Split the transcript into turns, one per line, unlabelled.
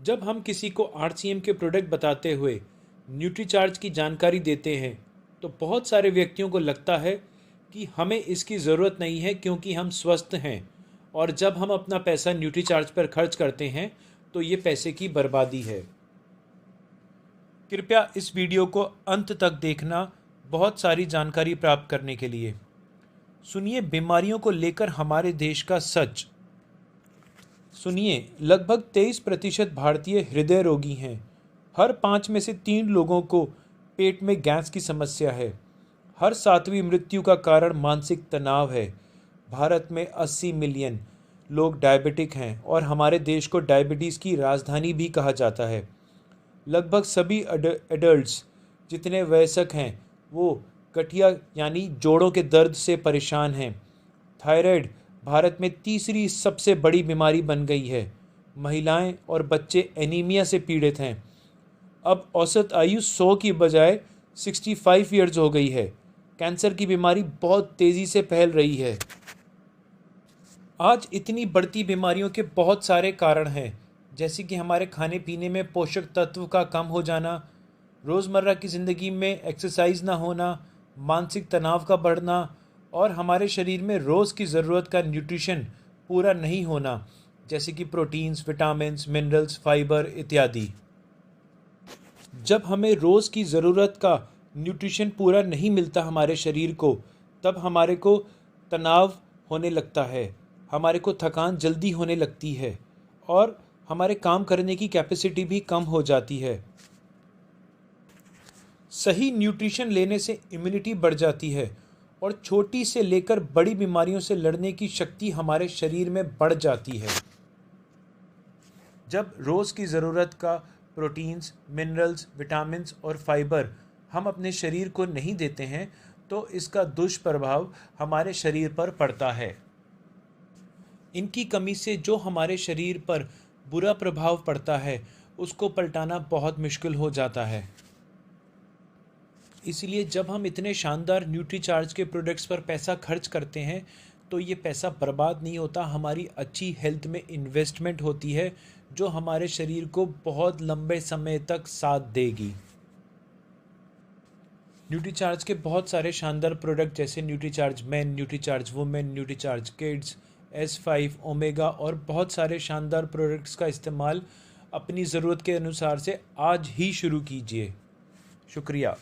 जब हम किसी को आरसीएम के प्रोडक्ट बताते हुए न्यूट्रीचार्ज की जानकारी देते हैं तो बहुत सारे व्यक्तियों को लगता है कि हमें इसकी ज़रूरत नहीं है क्योंकि हम स्वस्थ हैं, और जब हम अपना पैसा न्यूट्रीचार्ज पर खर्च करते हैं तो ये पैसे की बर्बादी है। कृपया इस वीडियो को अंत तक देखना, बहुत सारी जानकारी प्राप्त करने के लिए। सुनिए बीमारियों को लेकर हमारे देश का सच। सुनिए, लगभग 23% भारतीय हृदय रोगी हैं। हर 5 में से 3 लोगों को पेट में गैस की समस्या है। हर 7वीं मृत्यु का कारण मानसिक तनाव है। भारत में 80 मिलियन लोग डायबिटिक हैं और हमारे देश को डायबिटीज़ की राजधानी भी कहा जाता है। लगभग सभी एडल्ट्स जितने वयस्क हैं वो गठिया यानी जोड़ों के दर्द से परेशान हैं। थायराइड भारत में तीसरी सबसे बड़ी बीमारी बन गई है। महिलाएं और बच्चे एनीमिया से पीड़ित हैं। अब औसत आयु 100 की बजाय 65 ईयर्स हो गई है। कैंसर की बीमारी बहुत तेज़ी से फैल रही है। आज इतनी बढ़ती बीमारियों के बहुत सारे कारण हैं, जैसे कि हमारे खाने पीने में पोषक तत्व का कम हो जाना, रोज़मर्रा की ज़िंदगी में एक्सरसाइज ना होना, मानसिक तनाव का बढ़ना और हमारे शरीर में रोज़ की ज़रूरत का न्यूट्रिशन पूरा नहीं होना, जैसे कि प्रोटीन्स, विटामिन्स, मिनरल्स, फाइबर इत्यादि। जब हमें रोज़ की ज़रूरत का न्यूट्रिशन पूरा नहीं मिलता हमारे शरीर को, तब हमारे को तनाव होने लगता है, हमारे को थकान जल्दी होने लगती है और हमारे काम करने की कैपेसिटी भी कम हो जाती है। सही न्यूट्रिशन लेने से इम्यूनिटी बढ़ जाती है और छोटी से लेकर बड़ी बीमारियों से लड़ने की शक्ति हमारे शरीर में बढ़ जाती है। जब रोज़ की ज़रूरत का प्रोटीन्स, मिनरल्स, विटामिन्स और फाइबर हम अपने शरीर को नहीं देते हैं तो इसका दुष्प्रभाव हमारे शरीर पर पड़ता है। इनकी कमी से जो हमारे शरीर पर बुरा प्रभाव पड़ता है उसको पलटाना बहुत मुश्किल हो जाता है। इसलिए जब हम इतने शानदार न्यूट्रीचार्ज के प्रोडक्ट्स पर पैसा खर्च करते हैं तो ये पैसा बर्बाद नहीं होता, हमारी अच्छी हेल्थ में इन्वेस्टमेंट होती है जो हमारे शरीर को बहुत लंबे समय तक साथ देगी। न्यूट्रीचार्ज के बहुत सारे शानदार प्रोडक्ट जैसे Nutricharge main, Nutricharge women, Nutricharge kids, S5, omega और बहुत सारे शानदार प्रोडक्ट्स का इस्तेमाल अपनी ज़रूरत के अनुसार से आज ही शुरू कीजिए। शुक्रिया।